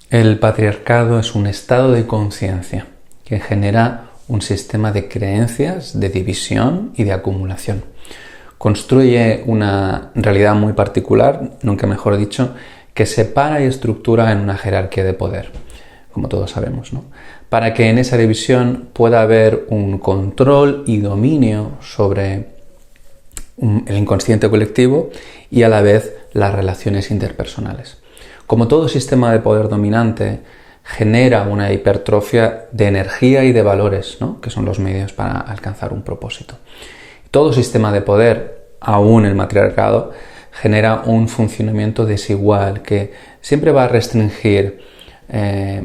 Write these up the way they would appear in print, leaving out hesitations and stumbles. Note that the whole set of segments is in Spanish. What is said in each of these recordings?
El patriarcado es un estado de conciencia que genera un sistema de creencias, de división y de acumulación. Construye una realidad muy particular, nunca mejor dicho, que separa y estructura en una jerarquía de poder, como todos sabemos, ¿no? Para que en esa división pueda haber un control y dominio sobre el inconsciente colectivo y a la vez las relaciones interpersonales. Como todo sistema de poder dominante, genera una hipertrofia de energía y de valores, ¿no? Que son los medios para alcanzar un propósito. Todo sistema de poder, aún el matriarcado, genera un funcionamiento desigual que siempre va a restringir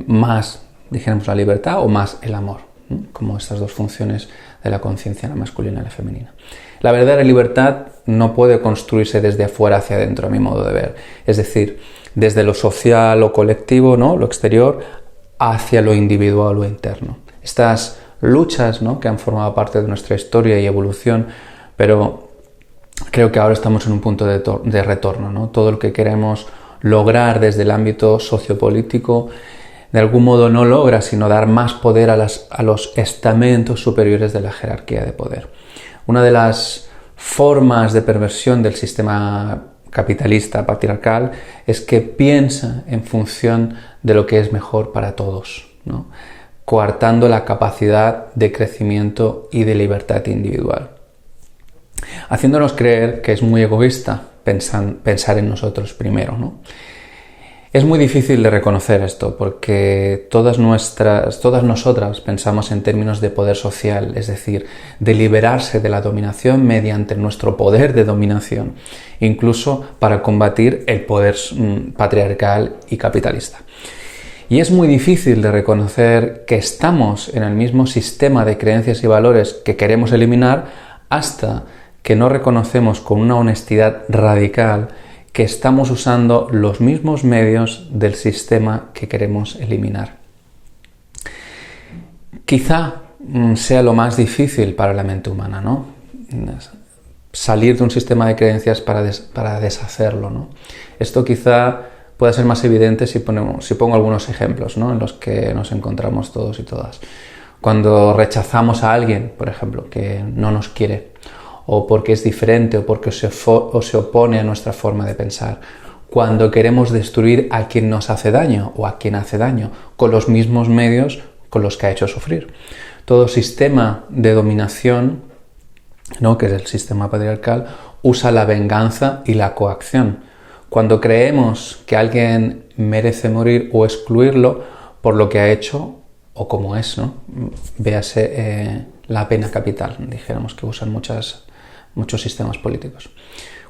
más, dijéramos, la libertad o más el amor, ¿no? Como estas dos funciones de la conciencia, la masculina y la femenina. La verdadera libertad no puede construirse desde afuera hacia adentro, a mi modo de ver. Es decir, desde lo social o colectivo, ¿no? Lo exterior, hacia lo individual o interno. Estas luchas, ¿no? Que han formado parte de nuestra historia y evolución, pero creo que ahora estamos en un punto de retorno, ¿no? Todo lo que queremos lograr desde el ámbito sociopolítico de algún modo no logra sino dar más poder a los estamentos superiores de la jerarquía de poder. Una de las formas de perversión del sistema capitalista patriarcal es que piensa en función de lo que es mejor para todos, ¿no? Coartando la capacidad de crecimiento y de libertad individual, haciéndonos creer que es muy egoísta pensar en nosotros primero, ¿no? Es muy difícil de reconocer esto porque todas nosotras pensamos en términos de poder social, es decir, de liberarse de la dominación mediante nuestro poder de dominación, incluso para combatir el poder patriarcal y capitalista. Y es muy difícil de reconocer que estamos en el mismo sistema de creencias y valores que queremos eliminar hasta que no reconocemos con una honestidad radical que estamos usando los mismos medios del sistema que queremos eliminar. Quizá sea lo más difícil para la mente humana, ¿no? Salir de un sistema de creencias para deshacerlo, ¿no? Esto quizá pueda ser más evidente si pongo algunos ejemplos, ¿no? En los que nos encontramos todos y todas. Cuando rechazamos a alguien, por ejemplo, que no nos quiere, o porque es diferente o porque se opone a nuestra forma de pensar. Cuando queremos destruir a quien nos hace daño o a quien hace daño con los mismos medios con los que ha hecho sufrir. Todo sistema de dominación, ¿no? Que es el sistema patriarcal, usa la venganza y la coacción. Cuando creemos que alguien merece morir o excluirlo por lo que ha hecho o como es, ¿no? Véase la pena capital, dijéramos que usan muchos sistemas políticos.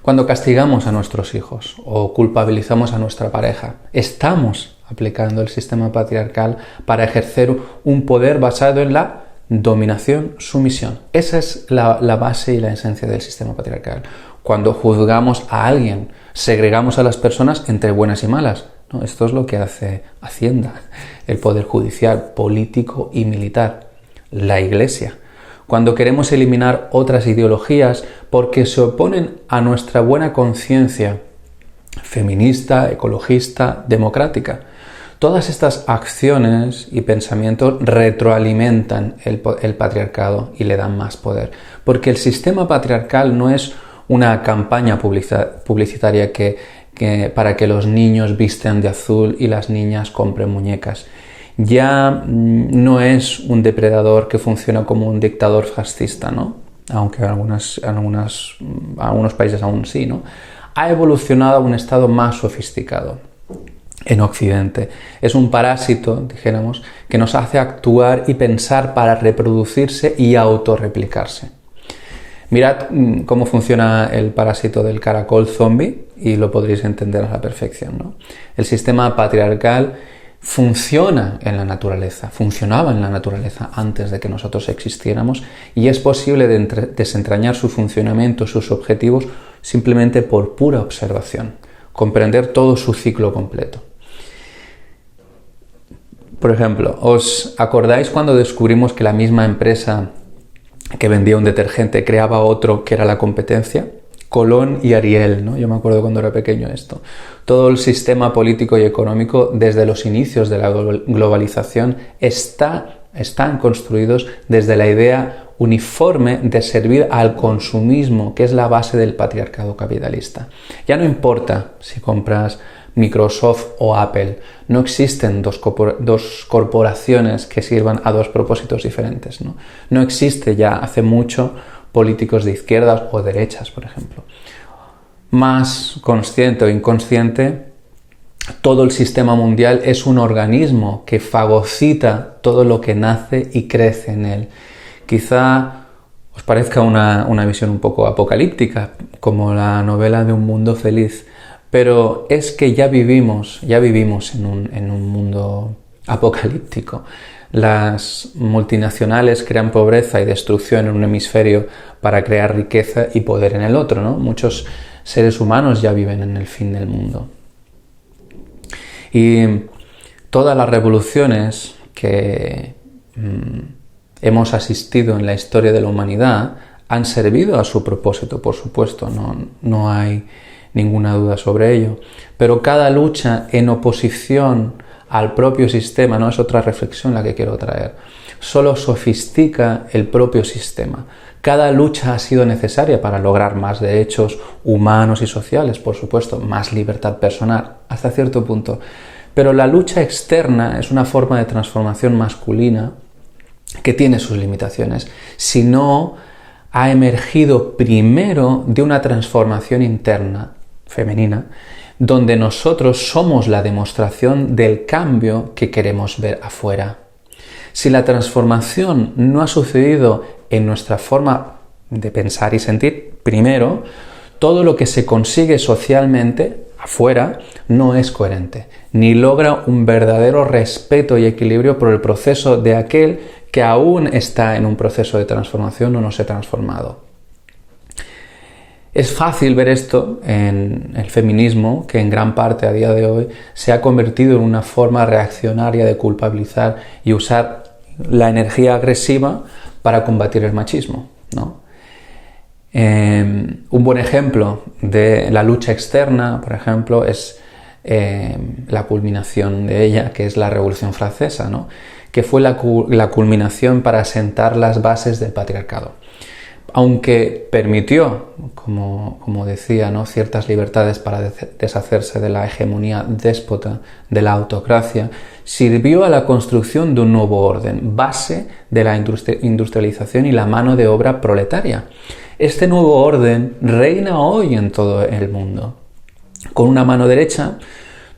Cuando castigamos a nuestros hijos o culpabilizamos a nuestra pareja, estamos aplicando el sistema patriarcal para ejercer un poder basado en la dominación, sumisión. Esa es la base y la esencia del sistema patriarcal. Cuando juzgamos a alguien, segregamos a las personas entre buenas y malas, ¿no? Esto es lo que hace Hacienda, el poder judicial, político y militar, la Iglesia. Cuando queremos eliminar otras ideologías porque se oponen a nuestra buena conciencia feminista, ecologista, democrática. Todas estas acciones y pensamientos retroalimentan el patriarcado y le dan más poder. Porque el sistema patriarcal no es una campaña publicitaria para que los niños vistan de azul y las niñas compren muñecas. Ya no es un depredador que funciona como un dictador fascista, ¿no? Aunque en algunos países aún sí, ¿no? Ha evolucionado a un estado más sofisticado en Occidente. Es un parásito, dijéramos, que nos hace actuar y pensar para reproducirse y autorreplicarse. Mirad cómo funciona el parásito del caracol zombie y lo podréis entender a la perfección, ¿no? El sistema patriarcal funcionaba en la naturaleza antes de que nosotros existiéramos y es posible desentrañar su funcionamiento, sus objetivos, simplemente por pura observación, comprender todo su ciclo completo. Por ejemplo, ¿os acordáis cuando descubrimos que la misma empresa que vendía un detergente creaba otro que era la competencia? Colón y Ariel, ¿no? Yo me acuerdo cuando era pequeño esto. Todo el sistema político y económico desde los inicios de la globalización están construidos desde la idea uniforme de servir al consumismo, que es la base del patriarcado capitalista. Ya no importa si compras Microsoft o Apple, no existen dos corporaciones que sirvan a dos propósitos diferentes, ¿no? No existe ya hace mucho políticos de izquierdas o derechas, por ejemplo. Más consciente o inconsciente, todo el sistema mundial es un organismo que fagocita todo lo que nace y crece en él. Quizá os parezca una visión un poco apocalíptica, como la novela de Un mundo feliz, pero es que ya vivimos en un mundo apocalíptico. Las multinacionales crean pobreza y destrucción en un hemisferio para crear riqueza y poder en el otro, ¿no? Muchos seres humanos ya viven en el fin del mundo. Y todas las revoluciones que hemos asistido en la historia de la humanidad han servido a su propósito, por supuesto, no hay ninguna duda sobre ello. Pero cada lucha en oposición al propio sistema, no es otra reflexión la que quiero traer, solo sofistica el propio sistema. Cada lucha ha sido necesaria para lograr más derechos humanos y sociales, por supuesto, más libertad personal, hasta cierto punto. Pero la lucha externa es una forma de transformación masculina que tiene sus limitaciones. Si no ha emergido primero de una transformación interna, femenina, donde nosotros somos la demostración del cambio que queremos ver afuera. Si la transformación no ha sucedido en nuestra forma de pensar y sentir, primero, todo lo que se consigue socialmente afuera no es coherente, ni logra un verdadero respeto y equilibrio por el proceso de aquel que aún está en un proceso de transformación o no se ha transformado. Es fácil ver esto en el feminismo, que en gran parte a día de hoy se ha convertido en una forma reaccionaria de culpabilizar y usar la energía agresiva para combatir el machismo, ¿no? Un buen ejemplo de la lucha externa, por ejemplo, es la culminación de ella, que es la Revolución Francesa, ¿no? Que fue la culminación para sentar las bases del patriarcado. Aunque permitió, como decía, ¿no?, ciertas libertades para deshacerse de la hegemonía déspota de la autocracia, sirvió a la construcción de un nuevo orden, base de la industrialización y la mano de obra proletaria. Este nuevo orden reina hoy en todo el mundo. Con una mano derecha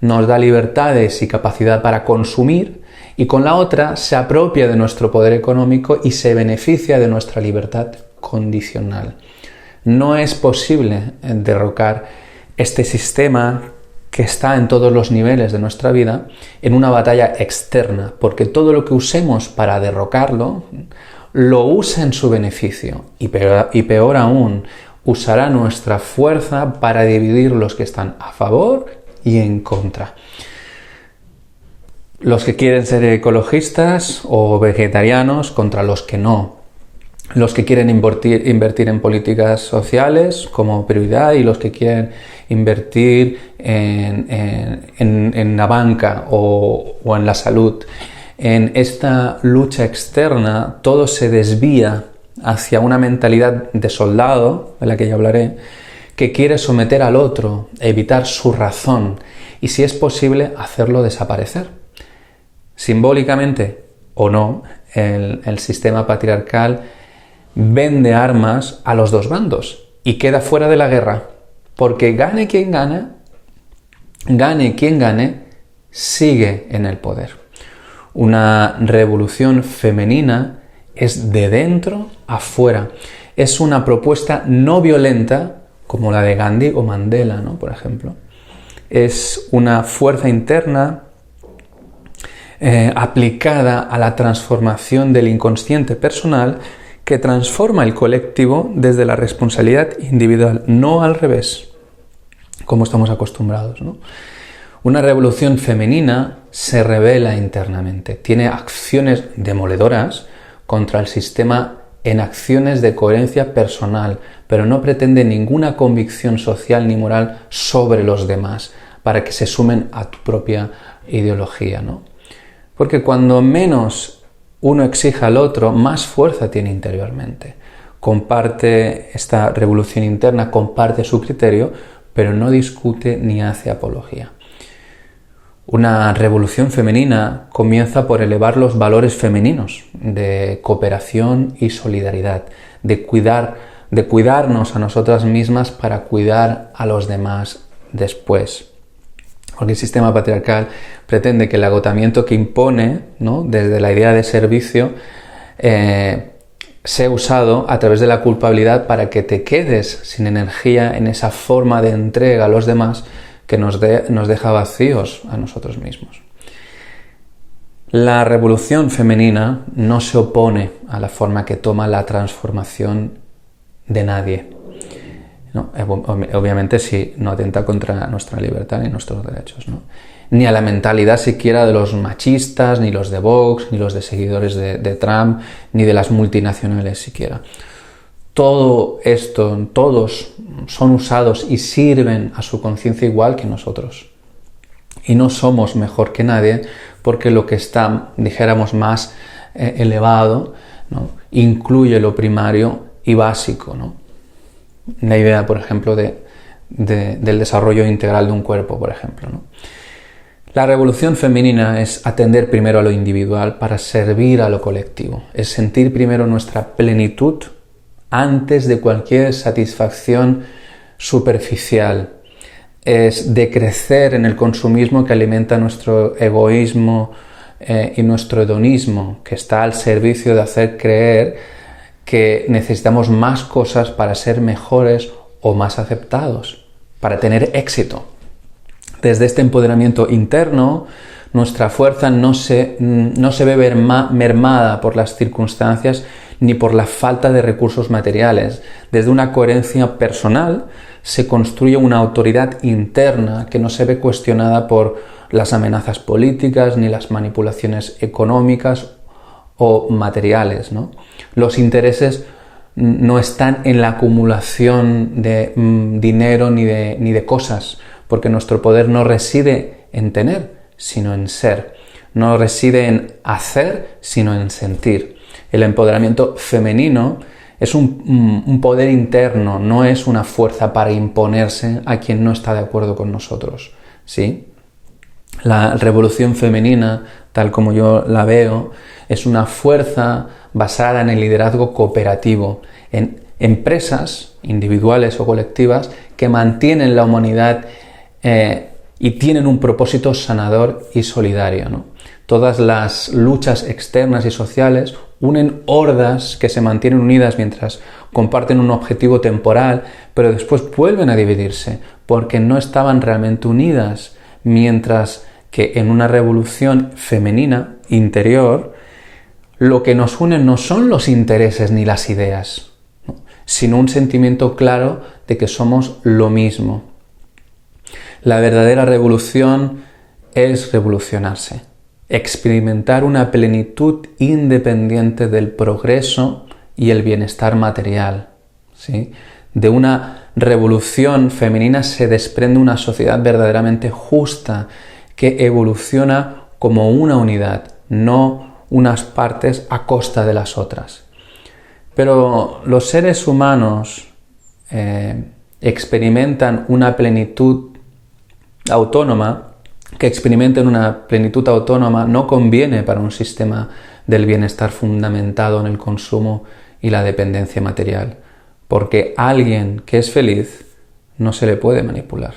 nos da libertades y capacidad para consumir, y con la otra se apropia de nuestro poder económico y se beneficia de nuestra libertad condicional. No es posible derrocar este sistema que está en todos los niveles de nuestra vida en una batalla externa, porque todo lo que usemos para derrocarlo lo usa en su beneficio y peor aún, usará nuestra fuerza para dividir los que están a favor y en contra. Los que quieren ser ecologistas o vegetarianos contra los que no. Los que quieren invertir en políticas sociales como prioridad y los que quieren invertir en la banca o en la salud. En esta lucha externa todo se desvía hacia una mentalidad de soldado, de la que ya hablaré, que quiere someter al otro, evitar su razón y, si es posible, hacerlo desaparecer. Simbólicamente o no, el sistema patriarcal vende armas a los dos bandos y queda fuera de la guerra, porque gane quien gane, sigue en el poder. Una revolución femenina es de dentro a fuera. Es una propuesta no violenta, como la de Gandhi o Mandela, ¿no?, por ejemplo. Es una fuerza interna aplicada a la transformación del inconsciente personal que transforma el colectivo desde la responsabilidad individual, no al revés, como estamos acostumbrados, ¿no? Una revolución femenina se rebela internamente, tiene acciones demoledoras contra el sistema en acciones de coherencia personal, pero no pretende ninguna convicción social ni moral sobre los demás para que se sumen a tu propia ideología, ¿no? Porque cuando menos uno exija al otro, más fuerza tiene interiormente. Comparte esta revolución interna, comparte su criterio, pero no discute ni hace apología. Una revolución femenina comienza por elevar los valores femeninos de cooperación y solidaridad, de cuidarnos a nosotras mismas para cuidar a los demás después. Porque el sistema patriarcal pretende que el agotamiento que impone, ¿no?, desde la idea de servicio, sea usado a través de la culpabilidad para que te quedes sin energía en esa forma de entrega a los demás que nos deja vacíos a nosotros mismos. La revolución femenina no se opone a la forma que toma la transformación de nadie. No, obviamente si no atenta contra nuestra libertad ni nuestros derechos, ¿no? Ni a la mentalidad siquiera de los machistas, ni los de Vox, ni los de seguidores de Trump, ni de las multinacionales siquiera. Todo esto, todos son usados y sirven a su conciencia igual que nosotros. Y no somos mejor que nadie porque lo que está, dijéramos, más elevado, ¿no?, incluye lo primario y básico, ¿no? La idea, por ejemplo, del desarrollo integral de un cuerpo, por ejemplo, ¿no? La revolución femenina es atender primero a lo individual para servir a lo colectivo. Es sentir primero nuestra plenitud antes de cualquier satisfacción superficial. Es decrecer en el consumismo que alimenta nuestro egoísmo y nuestro hedonismo, que está al servicio de hacer creer que necesitamos más cosas para ser mejores o más aceptados, para tener éxito. Desde este empoderamiento interno, nuestra fuerza no se ve mermada por las circunstancias ni por la falta de recursos materiales. Desde una coherencia personal se construye una autoridad interna que no se ve cuestionada por las amenazas políticas ni las manipulaciones económicas o materiales, ¿no? Los intereses no están en la acumulación de dinero ni de cosas, porque nuestro poder no reside en tener, sino en ser. No reside en hacer, sino en sentir. El empoderamiento femenino es un poder interno, no es una fuerza para imponerse a quien no está de acuerdo con nosotros, ¿sí? La revolución femenina, tal como yo la veo, es una fuerza basada en el liderazgo cooperativo, en empresas individuales o colectivas que mantienen la humanidad y tienen un propósito sanador y solidario, ¿no? Todas las luchas externas y sociales unen hordas que se mantienen unidas mientras comparten un objetivo temporal, pero después vuelven a dividirse porque no estaban realmente unidas, mientras que en una revolución femenina interior lo que nos une no son los intereses ni las ideas, ¿no?, sino un sentimiento claro de que somos lo mismo. La verdadera revolución es revolucionarse, experimentar una plenitud independiente del progreso y el bienestar material, ¿sí? De una revolución femenina se desprende una sociedad verdaderamente justa que evoluciona como una unidad, no unas partes a costa de las otras. Pero los seres humanos experimentan una plenitud autónoma. Que experimenten una plenitud autónoma no conviene para un sistema del bienestar fundamentado en el consumo y la dependencia material, porque alguien que es feliz no se le puede manipular.